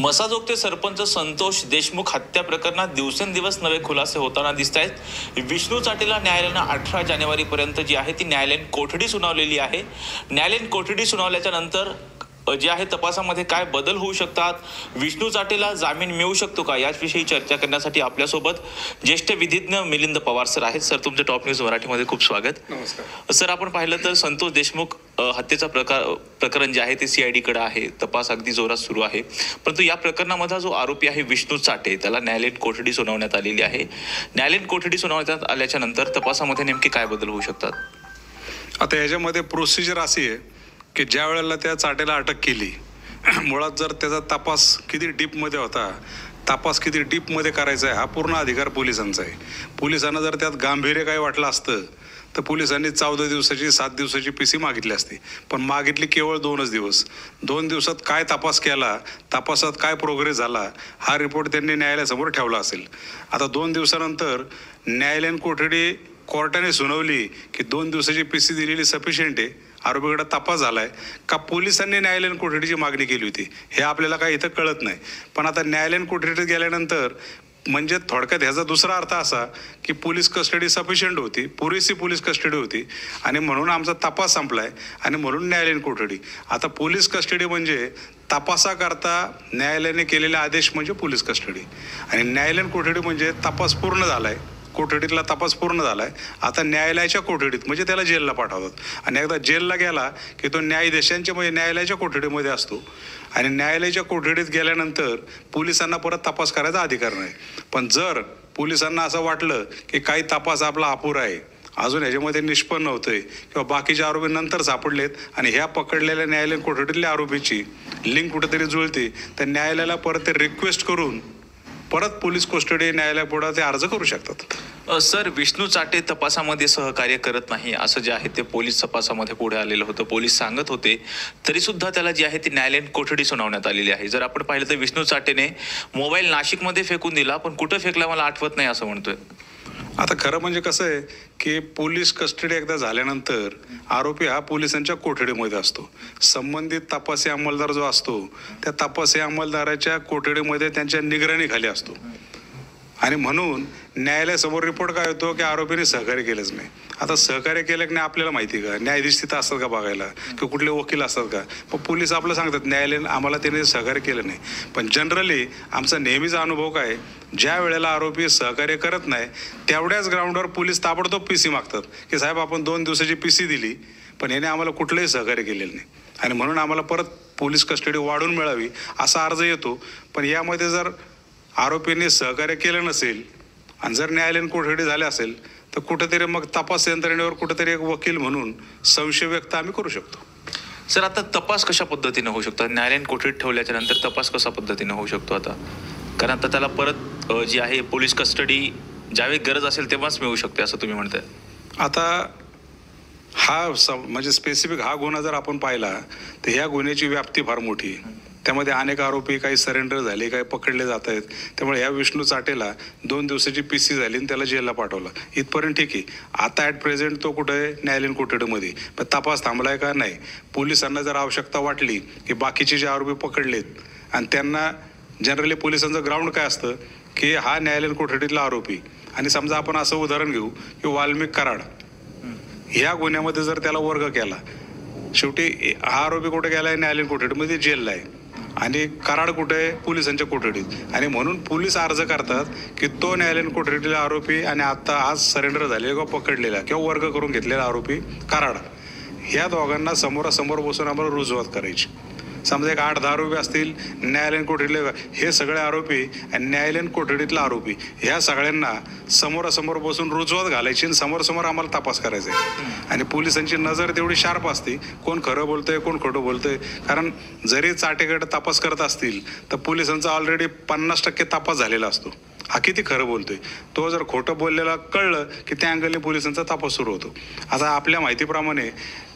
मसाजोगचे सरपंच संतोष देशमुख हत्या प्रकरणात दिवसेंदिवस नवे खुलासे होताना दिसत आहेत। विष्णू चाटेला न्यायालयानं 18 जानेवारीपर्यंत जी आहे ती न्यायालयीन कोठडी सुनावलेली आहे। न्यायालयीन कोठडी सुनावल्याच्या नंतर जे आहे तपासामध्ये काय बदल होऊ शकतात, विष्णू चाटेला जामीन मिळू शकतो का, याविषयी चर्चा करण्यासाठी आपल्यासोबत ज्येष्ठ विधिज्ञ मिलिंद पवार सर आहेत। सर, तुमचं टॉप न्यूज मराठीमध्ये खूप स्वागत। नमस्कार सर, आपण पाहिलं तर संतोष देशमुख हत्येचा प्रकरण जे आहे ते CID कडे आहे, तपास अगदी जोरात सुरू आहे। परंतु या प्रकरणामधला जो आरोपी आहे विष्णू चाटे, त्याला न्यायालयीन कोठडी सुनावण्यात आलेली आहे। न्यायालयीन कोठडी सुनावण्यात आल्याच्या नंतर तपासामध्ये नेमके काय बदल होऊ शकतात? आता याच्यामध्ये प्रोसिजर अशी आहे की ज्या वेळेला त्या चाटेला अटक केली, मुळात जर त्याचा तपास किती डीपमध्ये होता, तपास किती डीपमध्ये करायचा आहे, हा पूर्ण अधिकार पोलिसांचा आहे। पोलिसांना जर त्यात गांभीर्य काही वाटलं असतं तर पोलिसांनी 14 दिवसाची 7 दिवसाची PC मागितली असती, पण मागितली केवळ 2च दिवस। 2 दिवसात काय तपास केला, तपासात काय प्रोग्रेस झाला, हा रिपोर्ट त्यांनी न्यायालयासमोर ठेवला असेल। आता 2 दिवसानंतर न्यायालयीन कोठडी कोर्टाने सुनावली की 2 दिवसाची PC दिलेली सफिशियंट आहे, आरोपीकडे तपास झालाय का पोलिसांनी न्यायालयीन कोठडीची मागणी केली होती, हे आपल्याला काही इथं कळत नाही। पण आता न्यायालयीन कोठडीत गेल्यानंतर म्हणजे थोडक्यात ह्याचा दुसरा अर्थ असा की पोलीस कस्टडी सफिशियंट होती, पुरेशी पोलीस कस्टडी होती आणि म्हणून आमचा तपास संपलाय आणि म्हणून न्यायालयीन कोठडी। आता पोलीस कस्टडी म्हणजे तपासाकरता न्यायालयाने केलेले आदेश म्हणजे पोलीस कस्टडी, आणि न्यायालयीन कोठडी म्हणजे तपास पूर्ण झालाय, कोठडीतला तपास पूर्ण झालाय, आता न्यायालयाच्या कोठडीत म्हणजे त्याला जेलला पाठवतात। आणि एकदा जेलला गेला की तो न्यायाधीशांच्या म्हणजे न्यायालयाच्या कोठडीमध्ये असतो, आणि न्यायालयाच्या कोठडीत गेल्यानंतर पोलिसांना परत तपास करायचा अधिकार नाही। पण जर पोलिसांना असं वाटलं की काही तपास आपला अपुरा आहे, अजून ह्याच्यामध्ये निष्पन्न होतंय किंवा बाकीचे आरोपी नंतर सापडलेत आणि ह्या पकडलेल्या न्यायालयीन कोठडीतल्या आरोपीची लिंक कुठेतरी जुळते, तर न्यायालयाला परत ते रिक्वेस्ट करून परत पोलीस कस्टडी न्यायालयापुढे ते अर्ज करू शकतात। सर, विष्णू चाटे तपासामध्ये सहकार्य करत नाही असं जे आहे ते पोलीस तपासामध्ये पुढे आलेलं होतं, पोलीस सांगत होते, तरी सुद्धा त्याला जी आहे ती न्यायालयीन कोठडी सुनावण्यात आलेली आहे। जर आपण पाहिलं तर विष्णू चाटेने मोबाईल नाशिकमध्ये फेकून दिला, पण कुठं फेकला मला आठवत नाही असं म्हणतोय। आता खरं म्हणजे कसं आहे की पोलीस कस्टडी एकदा झाल्यानंतर आरोपी हा पोलिसांच्या कोठडीमध्ये असतो। संबंधित तपासी अंमलदार जो असतो त्या तपासी अंमलदाराच्या कोठडीमध्ये त्यांच्या निगराणीखाली असतो, आणि म्हणून न्यायालयासमोर रिपोर्ट काय होतो की आरोपीने सहकार्य केलंच नाही। आता सहकार्य केलं की नाही आपल्याला माहिती का, न्यायाधीश तिथं असतात का बघायला, की कुठले वकील असतात का? पण पोलीस आपलं सांगतात न्यायालयाने आम्हाला त्याने सहकार्य केलं नाही। पण जनरली आमचा नेहमीचा अनुभव काय, ज्या वेळेला आरोपी सहकार्य करत नाही तेवढ्याच ग्राउंडवर पोलीस ताबडतोब PC मागतात की साहेब आपण 2 दिवसाची PC दिली पण याने आम्हाला कुठलंही सहकार्य केलेलं नाही, आणि म्हणून आम्हाला परत पोलीस कस्टडी वाढून मिळावी असा अर्ज येतो। पण यामध्ये जर आरोपींनी सहकार्य केलं नसेल आणि जर न्यायालयीन कोठडी झाले असेल तर कुठेतरी मग तपास यंत्रणेवर कुठेतरी एक वकील म्हणून संशय व्यक्त आम्ही करू शकतो। सर, आता तपास कशा पद्धतीने होऊ शकतो? न्यायालयीन कोठडीत ठेवल्याच्या नंतर तपास कशा पद्धतीने होऊ शकतो आता? कारण आता त्याला परत जी आहे पोलीस कस्टडी ज्यावेळी गरज असेल तेव्हाच मिळू शकते असं तुम्ही म्हणताय। आता हा म्हणजे स्पेसिफिक हा गुन्हा जर आपण पाहिला तर ह्या गुन्ह्याची व्याप्ती फार मोठी आहे, त्यामध्ये अनेक आरोपी काही सरेंडर झाले, काही पकडले जात आहेत। त्यामुळे ह्या विष्णू चाटेला 2 दिवसाची PC झाली आणि त्याला जेलला पाठवलं, इथपर्यंत ठीक आहे। आता ॲट प्रेझेंट तो कुठं आहे, न्यायालयीन कोठडीमध्ये, पण तपास थांबलाय का नाही। पोलिसांना जर आवश्यकता वाटली की बाकीचे जे आरोपी पकडलेत आणि त्यांना जनरली पोलिसांचं ग्राउंड काय असतं की हा न्यायालयीन कोठडीतला आरोपी, आणि समजा आपण असं उदाहरण घेऊ की वाल्मिक कराड, ह्या गुन्ह्यामध्ये जर त्याला वर्ग केला, शेवटी हा आरोपी कुठे गेला आहे, न्यायालयीन कोठडीमध्ये जेलला आहे, आणि कराड कुठे आहे, पोलिसांच्या कोठडीत, आणि म्हणून पोलीस अर्ज करतात की तो न्यायालयीन कोठडीतला आरोपी आणि आता आज सरेंडर झालेला किंवा पकडलेला किंवा वर्ग करून घेतलेला आरोपी कराड, ह्या दोघांना समोरासमोर बसून आम्हाला रुजवात करायची। समजा एक 8-10 आरोपी असतील, न्यायालयीन कोठडीतले हे सगळे आरोपी आणि न्यायालयीन कोठडीतला आरोपी, ह्या सगळ्यांना समोरासमोर बसून रुजवत घालायची आणि समोर आम्हाला तपास करायचा आहे। आणि पोलिसांची नजर तेवढी शार्प असते, कोण खरं बोलतंय कोण खोटं बोलतंय, कारण जरी चाटेकडे तपास करत असतील तर पोलिसांचा ऑलरेडी 50% तपास झालेला असतो, हा किती खरं बोलतोय। तो जर खोटं बोललेला कळलं की त्या अँगलने पोलिसांचा तपास सुरू होतो। आता आपल्या माहितीप्रमाणे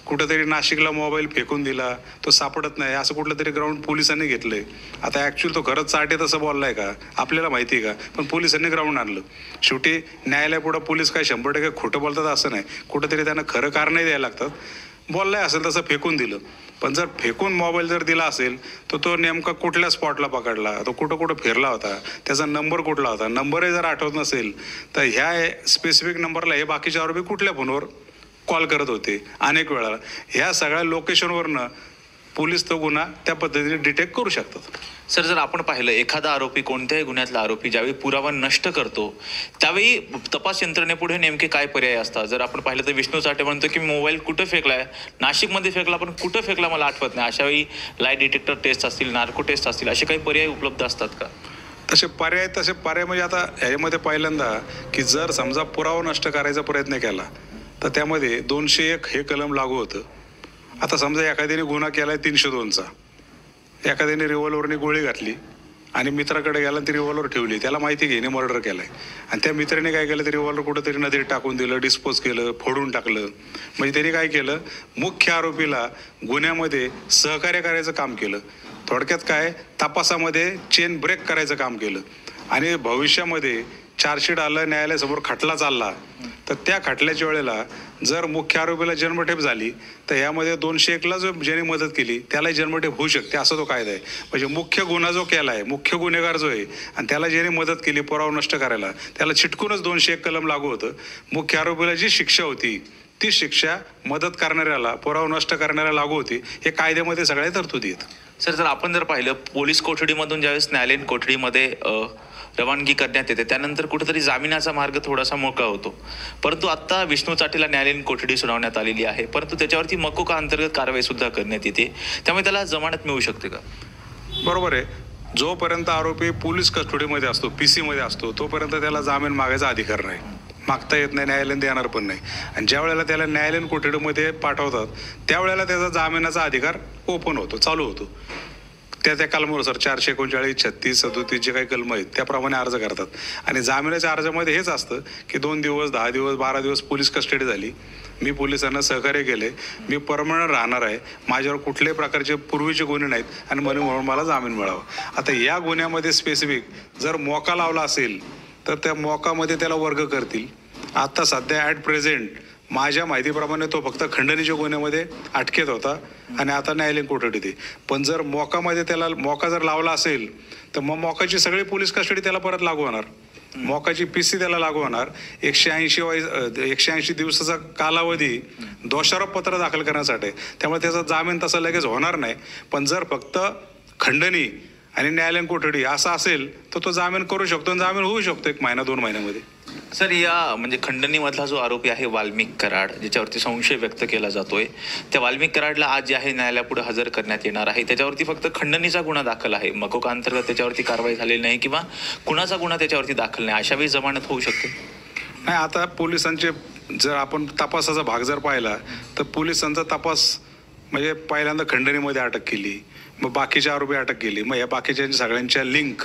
कुठेतरी नाशिकला मोबाईल फेकून दिला, तो सापडत नाही, असं कुठलं तरी ग्राउंड पोलिसांनी घेतलंय। आता ॲक्च्युअली तो खरंच चाटे तसं बोललाय का आपल्याला माहिती आहे का, पण पोलिसांनी ग्राउंड आणलं। शेवटी न्यायालयापुढं पोलीस काय 100% खोटं बोलतात असं नाही, कुठेतरी त्यांना खरं कारणही द्यायला लागतात। बोललाय असेल तसं फेकून दिलं. पण जर फेकून मोबाईल जर दिला असेल तर तो नेमका कुठल्या स्पॉटला पकडला, तो कुठं कुठं फिरला होता, त्याचा नंबर कुठला होता, नंबरही जर आठवत नसेल तर ह्या स्पेसिफिक नंबरला हे बाकीचे आरोपी कुठल्या फोनवर कॉल करत होते अनेक वेळा, ह्या सगळ्या लोकेशनवरनं पोलीस तो गुन्हा त्या पद्धतीने डिटेक्ट करू शकतात. सर, जर आपण पाहिलं एखादा आरोपी, कोणत्याही गुन्ह्यातला आरोपी ज्यावेळी पुरावा नष्ट करतो त्यावेळी तपास यंत्रणेपुढे नेमके काय पर्याय असतात? जर आपण पाहिलं तर विष्णू चाटे म्हणतो की मोबाईल कुठं फेकलाय, नाशिकमध्ये फेकला, पण कुठं फेकला मला आठवत नाही. अशा वेळी लाय डिटेक्टर टेस्ट असतील, नार्को टेस्ट असतील, असे काही पर्याय उपलब्ध असतात का? तसे पर्याय म्हणजे आता ह्याच्यामध्ये पहिल्यांदा की जर समजा पुरावा नष्ट करायचा प्रयत्न केला तर त्यामध्ये 201 हे कलम लागू होतं. आता समजा एखाद्याने गुन्हा केलाय 302चा, एखाद्याने रिव्हॉल्वरने गोळी घातली आणि मित्राकडे गेला ती रिव्हॉल्वर ठेवली, त्याला माहिती घेणे मर्डर केलाय आणि त्या मित्राने काय केलं, ते रिव्हॉल्वर कुठंतरी नदीत टाकून दिलं, डिस्पोज केलं, फोडून टाकलं. म्हणजे त्यांनी काय केलं, मुख्य आरोपीला गुन्ह्यामध्ये सहकार्य करायचं काम केलं. थोडक्यात काय, तपासामध्ये चेन ब्रेक करायचं काम केलं. आणि भविष्यामध्ये चार्जशीट आलं, न्यायालयासमोर खटला चालला तर त्या खटल्याच्या वेळेला जर मुख्य आरोपीला जन्मठेप झाली तर यामध्ये 201ला जो ज्याने मदत केली त्यालाही जन्मठेप होऊ शकते, असा तो कायदा आहे. म्हणजे मुख्य गुन्हा जो केला आहे, मुख्य गुन्हेगार जो आहे आणि त्याला ज्याने मदत केली पुरावा नष्ट करायला, त्याला चिटकूनच 201 कलम लागू होतं. मुख्य आरोपीला जी शिक्षा होती ती शिक्षा मदत करणाऱ्याला, पुरावा नष्ट करणाऱ्याला लागू होती. हे कायद्यामध्ये सगळ्या तरतुदी आहेत. सर, जर आपण जर पाहिलं पोलीस कोठडीमधून ज्यावेळेस न्यायालयीन कोठडीमध्ये रवानगी करण्यात येते त्यानंतर कुठेतरी जामिनाचा मार्ग थोडासा मोकळा होतो. परंतु आता विष्णू चाटेला न्यायालयीन कोठडी सुनावण्यात आलेली आहे, परंतु त्याच्यावरती मकोका अंतर्गत कारवाई सुद्धा करण्यात येते, त्यामुळे त्याला जमानत मिळू शकते का? बरोबर आहे. जोपर्यंत आरोपी पोलीस कस्टडीमध्ये असतो, PC मध्ये असतो, तोपर्यंत त्याला जामीन मागायचा अधिकार नाही, मागता येत नाही, न्यायालयाने देणार पण नाही. आणि ज्या वेळेला त्याला न्यायालयीन कोठडीमध्ये पाठवतात त्यावेळेला त्याचा जामिनाचा अधिकार ओपन होतो, चालू होतो. त्या कलमानुसार 439, 36, 37 जे काही कलम आहेत त्याप्रमाणे अर्ज करतात. आणि जामिनाच्या अर्जामध्ये हेच असतं की 2 दिवस, 10 दिवस, 12 दिवस पोलीस कस्टडी झाली, मी पोलिसांना सहकार्य केले, मी परमनंट राहणार आहे, माझ्यावर कुठल्याही प्रकारचे पूर्वीचे गुन्हे नाहीत आणि म्हणून मला जामीन मिळावा. आता या गुन्ह्यामध्ये स्पेसिफिक जर मोका लावला असेल तर त्या मोकामध्ये त्याला वर्ग करतील. आता सध्या ॲट प्रेझेंट माझ्या माहितीप्रमाणे तो फक्त खंडणीच्या गुन्ह्यामध्ये अटकेत होता आणि आता न्यायालयीन कोठडीत आहे. पण जर मोकामध्ये त्याला मोका जर लावला असेल तर मग मोकाची सगळी पोलीस कस्टडी त्याला परत लागू होणार, मोकाची PC त्याला लागू होणार. 180 दिवसाचा कालावधी दोषारोप पत्र दाखल करण्यासाठी, त्यामुळे त्याचा जामीन तसा लगेच होणार नाही. पण जर फक्त खंडणी आणि न्यायालयीन कोठडी असं असेल तर तो जामीन करू शकतो आणि जामीन होऊ शकतो 1 महिना 2 महिन्यामध्ये. सर, या म्हणजे खंडणीमधला जो आरोपी आहे वाल्मिक कराड, ज्याच्यावरती संशय व्यक्त केला जातोय, त्या वाल्मिक कराडला आज जे आहे न्यायालयापुढे हजर करण्यात येणार आहे. त्याच्यावरती फक्त खंडणीचा गुन्हा दाखल आहे, मकोका अंतर्गत त्याच्यावरती कारवाई झालेली नाही किंवा कुणाचा गुन्हा त्याच्यावरती दाखल नाही, अशा वेळी जमानत होऊ शकते? नाही, आता पोलिसांचे जर आपण तपासाचा भाग जर पाहिला तर पोलिसांचा तपास म्हणजे पहिल्यांदा खंडणीमध्ये अटक केली, मग बाकीचे आरोपी अटक केली, मग या बाकीच्या सगळ्यांच्या लिंक,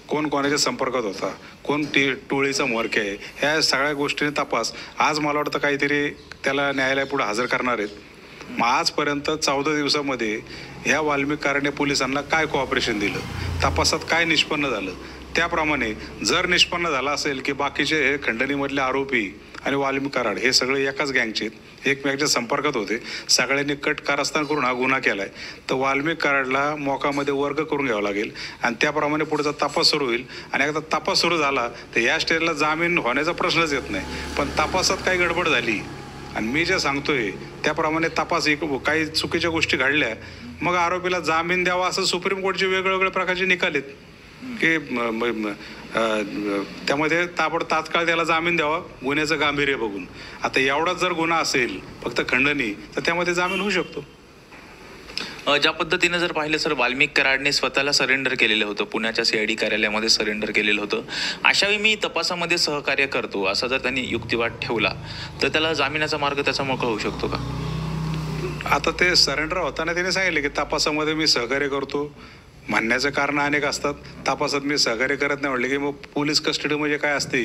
कोण कोणाच्या संपर्कात होता, कोण टोळीचा म्होरक्या आहे, ह्या सगळ्या गोष्टीने तपास आज मला वाटतं काहीतरी त्याला न्यायालयापुढे हजर करणार आहेत. मग आजपर्यंत 14 दिवसामध्ये ह्या वाल्मिक कराडने पोलिसांना काय कोऑपरेशन दिलं, तपासात काय निष्पन्न झालं, त्याप्रमाणे जर निष्पन्न झालं असेल की बाकीचे हे खंडणीमधले आरोपी आणि वाल्मिक कराड हे सगळे एकाच गँगचे एकमेकांच्या संपर्कात होते, सगळ्यांनी कट कारस्थान करून हा गुन्हा केलाय, तर वाल्मिक कराडला मोकामध्ये वर्ग करून घ्यावा लागेल आणि त्याप्रमाणे पुढचा तपास सुरू होईल. आणि एकदा तपास सुरू झाला तर या स्टेजला जामीन होण्याचा प्रश्नच येत नाही. पण तपासात काही गडबड झाली आणि मी जे सांगतोय त्याप्रमाणे तपास काही चुकीच्या गोष्टी घडल्या, मग आरोपीला जामीन द्यावा असं सुप्रीम कोर्टचे वेगवेगळ्या प्रकारचे निकाल आहेत की त्यामध्ये तात्काळ त्याला जामीन द्यावा गुन्ह्याचं गांभीर्य बघून. आता एवढाच जर गुन्हा असेल फक्त खंडणी तर त्यामध्ये जामीन होऊ शकतो. ज्या पद्धतीने जर पाहिलं सर, वाल्मिक कराडने स्वतःला सरेंडर केलेलं होतं, पुण्याच्या CID कार्यालयामध्ये सरेंडर केलेलं होतं. अशावेळी मी तपासामध्ये सहकार्य करतो असा जर त्यांनी युक्तिवाद ठेवला तर त्याला जामिनाचा मार्ग त्याचा मोकळा होऊ शकतो का? आता ते सरेंडर होताना त्याने सांगितले की तपासामध्ये मी सहकार्य करतो, म्हणण्याचं कारण अनेक असतात. तपासात मी सहकार्य करत नाही म्हटले की मग पोलीस कस्टडी म्हणजे काय असते,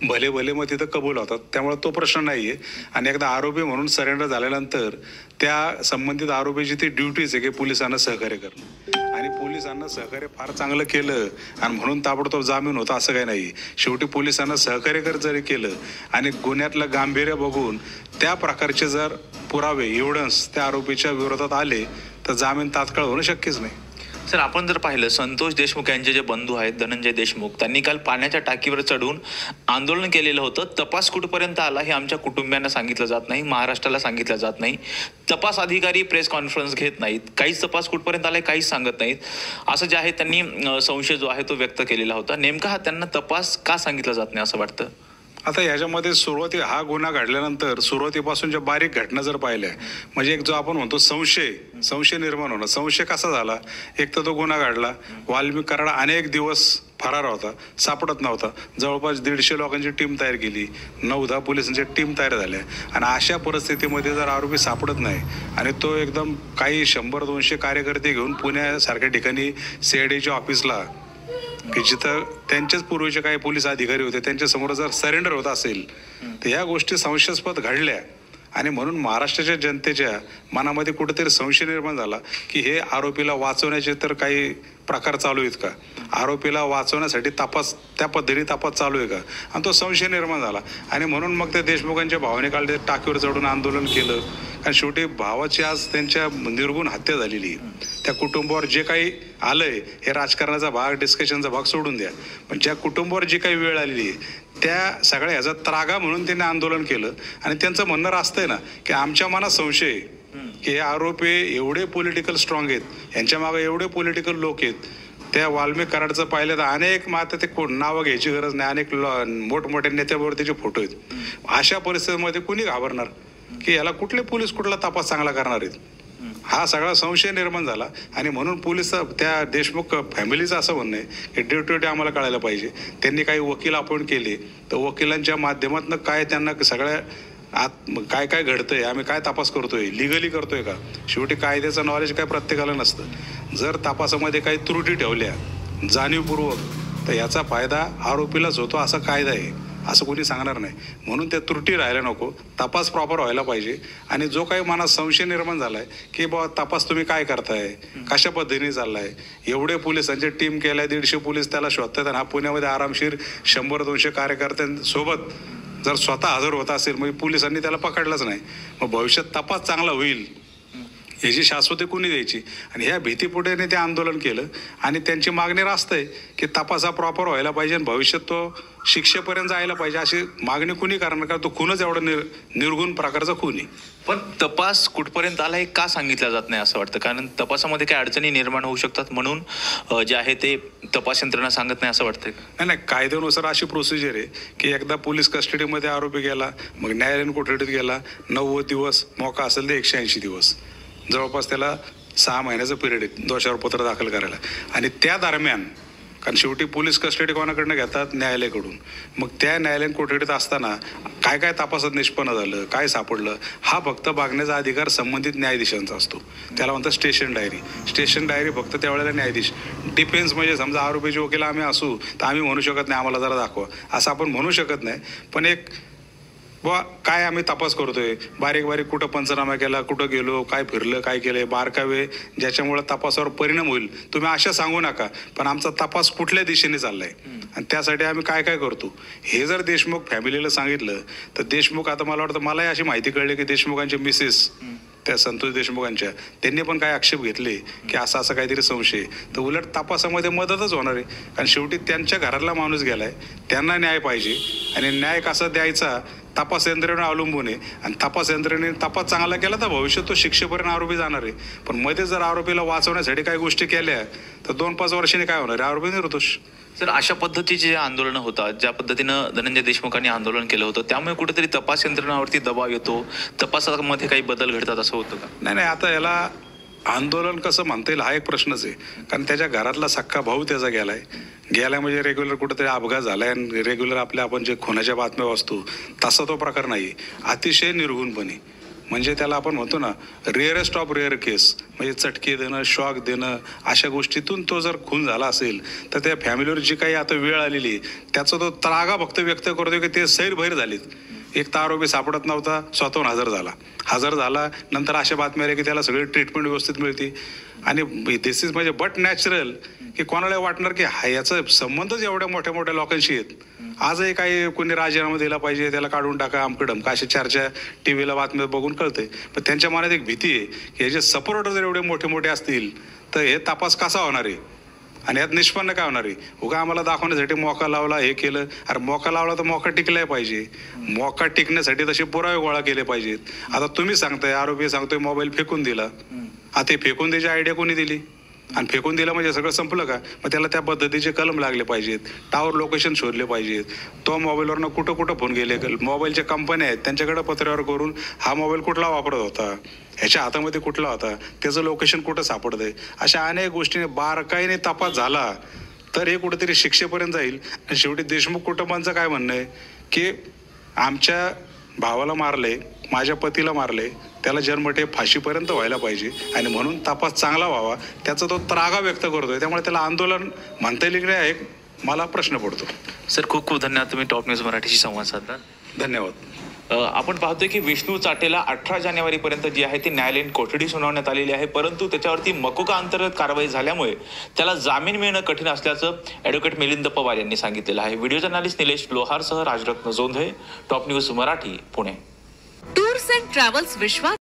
भले भले मग तिथं कबूल होतात, त्यामुळे तो प्रश्न नाही आहे. आणि एकदा आरोपी म्हणून सरेंडर झाल्यानंतर त्या संबंधित आरोपीची ती ड्युटीच आहे की पोलिसांना सहकार्य करणं. आणि पोलिसांना सहकार्य फार चांगलं केलं आणि म्हणून ताबडतोब जामीन होता असं काही नाही. शेवटी पोलिसांना सहकार्य जरी केलं आणि गुन्ह्यातलं गांभीर्य बघून त्या प्रकारचे जर पुरावे एव्हिडन्स त्या आरोपीच्या विरोधात आले तर जामीन तात्काळ होणं शक्यच नाही. सर, आपण जर पाहिलं संतोष देशमुख यांचे जे बंधू आहेत धनंजय देशमुख, त्यांनी काल पाण्याच्या टाकीवर चढून आंदोलन केलेलं होतं. तपास कुठपर्यंत आला हे आमच्या कुटुंबियांना सांगितलं जात नाही, महाराष्ट्राला सांगितलं जात नाही. तपास अधिकारी प्रेस कॉन्फरन्स घेत नाहीत, काहीच तपास कुठपर्यंत आलाय काहीच सांगत नाहीत. असं जे आहे त्यांनी संशय जो आहे तो व्यक्त केलेला होता. नेमका हा त्यांना तपास का सांगितला जात नाही असं वाटतं? आता ह्याच्यामध्ये हा गुन्हा घडल्यानंतर सुरुवातीपासून ज्या बारीक घटना जर पाहिल्या, म्हणजे एक जो आपण म्हणतो संशय निर्माण होणं. संशय कसा झाला? एक तर तो गुन्हा घडला, वाल्मिक कराड अनेक दिवस फरार होता, सापडत नव्हता. जवळपास 150 लोकांची टीम तयार केली, 9-10 पोलिसांच्या टीम तयार झाल्या आणि अशा परिस्थितीमध्ये जर आरोपी सापडत नाही आणि तो एकदम काही 100-200 कार्यकर्ते घेऊन पुण्यासारख्या ठिकाणी CIDच्या ऑफिसला, की जिथं त्यांचेच पूर्वीचे काही पोलीस अधिकारी होते, त्यांच्यासमोर जर सरेंडर होत असेल तर या गोष्टी संशयास्पद घडल्या आणि म्हणून महाराष्ट्राच्या जनतेच्या मनामध्ये कुठेतरी संशय निर्माण झाला की हे आरोपीला वाचवण्याचे तर काही प्रकार चालू आहेत का, आरोपीला वाचवण्यासाठी तपास त्या पद्धतीने तपास चालू आहे का, आणि तो संशय निर्माण झाला. आणि म्हणून मग त्या देशमुखांच्या भावाने काल ते टाकीवर चढून आंदोलन केलं. कारण शेवटी भावाची आज त्यांच्या निर्गुण हत्या झालेली. त्या कुटुंबावर जे काही आलंय हे राजकारणाचा भाग, डिस्कशनचा भाग सोडून द्या, पण ज्या कुटुंबावर जी काही वेळ आलेली आहे त्या सगळ्या ह्याचा त्रागा म्हणून त्यांनी आंदोलन केलं. आणि त्यांचं म्हणणं असतंय ना की आमच्या मनात संशय आहे की हे आरोपी एवढे पॉलिटिकल स्ट्रॉंग आहेत, यांच्या मागे एवढे पॉलिटिकल लोक आहेत. त्या वाल्मिक कराडचं पाहिलं तर अनेक मात्र ते नावं घ्यायची गरज नाही, अनेक मोठमोठ्या नेत्याबरोबर त्याचे फोटो आहेत. अशा परिस्थितीमध्ये कुणी घाबरणार की याला कुठले पोलीस कुठला तपास चांगला करणार आहेत? हा सगळा संशय निर्माण झाला. आणि म्हणून पोलीस त्या देशमुख फॅमिलीचं असं म्हणणं आहे की डे टू डे आम्हाला कळायला पाहिजे. त्यांनी काही वकील अपॉइंट केले तर वकिलांच्या माध्यमातून काय त्यांना सगळ्या काय काय घडतंय, आम्ही काय तपास करतोय, लिगली करतोय का. शेवटी कायद्याचं नॉलेज काय प्रत्येकाला नसतं. जर तपासामध्ये काही त्रुटी ठेवल्या जाणीवपूर्वक तर याचा फायदा आरोपीलाच होतो असा कायदा आहे, असं कोणी सांगणार नाही. म्हणून त्या त्रुटी राहायला नको, तपास प्रॉपर व्हायला पाहिजे. आणि जो काही मनात संशय निर्माण झालाय की बाबा तपास तुम्ही काय करताय, कशा पद्धतीने चाललाय, एवढे पोलिसांची टीम केलाय, 150 पोलीस त्याला शोधतात आणि हा पुण्यामध्ये आरामशीर 100-200 कार्यकर्त्यांसोबत जर स्वतः हजर होत असेल म्हणजे पोलिसांनी त्याला पकडलंच नाही, मग भविष्यात तपास चांगला होईल याची शाश्वती कोणी द्यायची. आणि ह्या भीतीपुढेने ते आंदोलन केलं आणि त्यांची मागणी रास्त आहे की तपास हा प्रॉपर व्हायला पाहिजे आणि भविष्यात तो शिक्षेपर्यंत जायला पाहिजे. अशी मागणी कुणी करणार का? तो खूनच एवढा निर्गुण प्रकारचा खून आहे. पण तपास कुठपर्यंत आला हे का सांगितलं जात नाही असं वाटतं? कारण तपासामध्ये काही अडचणी निर्माण होऊ शकतात म्हणून जे आहे ते तपास यंत्रणा सांगत नाही असं वाटतंय? नाही, कायद्यानुसार अशी प्रोसिजर आहे की एकदा पोलीस कस्टडीमध्ये आरोपी गेला, मग न्यायालयीन कोठडीत गेला, 90 दिवस, मोका असेल तर 180 दिवस, जवळपास त्याला 6 महिन्याचं पिरियड आहे दोषावर पत्र दाखल करायला. आणि त्या दरम्यान, कारण शेवटी पोलीस कस्टडी कोणाकडनं घेतात? न्यायालयाकडून. मग त्या न्यायालयीन कोठडीत असताना काय काय तपासात निष्पन्न झालं, काय सापडलं, हा फक्त बघण्याचा अधिकार संबंधित न्यायाधीशांचा असतो. त्याला म्हणतात स्टेशन डायरी फक्त त्यावेळेला न्यायाधीश. डिफेन्स म्हणजे समजा आरोपीचे वकील आम्ही असू तर आम्ही म्हणू शकत नाही आम्हाला जरा दाखवा, असं आपण म्हणू शकत नाही. पण एक काय आम्ही तपास करतोय, बारीक बारीक कुठं पंचनामा केला, कुठं गेलो, काय फिरलं, काय केलंय, बारकावे ज्याच्यामुळे तपासावर परिणाम होईल तुम्ही अशा सांगू नका, पण आमचा तपास कुठल्या दिशेने चाललाय आणि त्यासाठी आम्ही काय काय करतो हे जर देशमुख फॅमिलीला सांगितलं तर देशमुख, आता मला वाटतं मलाही अशी माहिती कळली की देशमुखांचे मिसेस त्या संतोष देशमुखांच्या, त्यांनी पण काय आक्षेप घेतले की असं काहीतरी संशय, तर उलट तपासामध्ये मदतच होणार आहे. कारण शेवटी त्यांच्या घरातला माणूस गेलाय, त्यांना न्याय पाहिजे आणि न्याय कसा द्यायचा तपास यंत्रणेवर अवलंबून आहे. आणि तपास यंत्रणेने तपास चांगला केला तर भविष्यात तो शिक्षेपर्यंत आरोपी जाणार आहे. पण मध्ये जर आरोपीला वाचवण्यासाठी काही गोष्टी केल्या तर 2-5 वर्षांनी काय होणार आहे? आरोपी निर्दोष. सर, अशा पद्धतीचे जे आंदोलनं होतात, ज्या पद्धतीनं धनंजय देशमुखांनी आंदोलन केलं होतं, त्यामुळे कुठेतरी तपास यंत्रणावरती दबाव येतो, तपासामध्ये काही बदल घडतात असं होतं का? नाही, आता याला आंदोलन कसं म्हणता येईल हा एक प्रश्नच आहे. कारण त्याच्या घरातला सख्खा भाऊ त्याचा गेलाय म्हणजे रेग्युलर कुठेतरी अपघात झालाय आणि रेग्युलर आपण जे खुनाच्या बातम्या वाचतो तसा तो प्रकार नाही. अतिशय निर्गुणपणे, म्हणजे त्याला आपण म्हणतो ना रेअरेस्ट ऑफ रेअर केस, म्हणजे चटके देणं, शॉक देणं, अशा गोष्टीतून तो जर खून झाला असेल तर त्या फॅमिलीवर जी काही आता वेळ आलेली त्याचा तो त्रागा फक्त व्यक्त करतो की ते सैरभैर झालेत. एक तर आरोपी सापडत नव्हता, स्वतःहून हजर झाला नंतर अशा बातम्या आल्या की त्याला सगळी ट्रीटमेंट व्यवस्थित मिळते. आणि दिस इज म्हणजे बट नॅचरल की कोणाला वाटणार की याचा संबंधच एवढ्या मोठ्या मोठ्या लोकांशी आहेत. आजही काही कोणी राजीनामा दिला पाहिजे, त्याला काढून टाका, अमकं डमका अशा चर्चा टी व्हीला बातम्या बघून कळते. पण त्यांच्या मनात एक भीती आहे की याचे सपोर्टर जर एवढे मोठे मोठे असतील तर हे तपास कसा होणार आहे आणि यात निष्पन्न काय होणार आहे. उगा आम्हाला दाखवण्यासाठी मोका लावला, हे केलं. अरे मोका लावला तर मोका टिकलाय पाहिजे. मोका टिकण्यासाठी तसे पुरावे गोळा केले पाहिजेत. आता तुम्ही सांगताय, आरोपी सांगतोय मोबाईल फेकून दिला. आता ते फेकून द्यायची आयडिया कोणी दिली आणि फेकून दिलं म्हणजे सगळं संपलं का. मग त्याला त्या पद्धतीचे कलम लागले पाहिजेत, टावर लोकेशन शोधले पाहिजेत. तो मोबाईलवरनं कुठं कुठं फोन गेले, मोबाईलच्या कंपन्या आहेत त्यांच्याकडे पत्र्यावर करून हा मोबाईल कुठला वापरत होता, ह्याच्या हातामध्ये कुठला होता, त्याचं लोकेशन कुठं सापडतंय, अशा अनेक गोष्टीने बारकाईने तपास झाला तर हे कुठेतरी शिक्षेपर्यंत जाईल. आणि शेवटी देशमुख कुटुंबांचं काय म्हणणं आहे की आमच्या भावाला मारले, माझ्या पतीला मारले, त्याला जन्मठेप फाशीपर्यंत व्हायला पाहिजे आणि म्हणून तपास चांगला व्हावा त्याचा तो त्रागा व्यक्त करतोय. त्यामुळे त्याला आंदोलन म्हणता येईल की नाही एक मला प्रश्न पडतो. सर खूप खूप धन्यवाद, तुम्ही टॉप न्यूज मराठीशी संवाद साधला. धन्यवाद. आपण पाहतोय की विष्णू चाटेला 18 जानेवारीपर्यंत जी आहे ती न्यायालयीन कोठडी सुनावण्यात आलेली आहे, परंतु त्याच्यावरती मकोका अंतर्गत कारवाई झाल्यामुळे त्याला जामीन मिळणं कठीण असल्याचं ॲडव्होकेट मिलिंद पवार यांनी सांगितलेलं आहे. व्हिडिओ जर्नलिस्ट निलेश लोहारसह Rajratna Jondhale, top news Marathi, Pune. Tours and travels Vishwas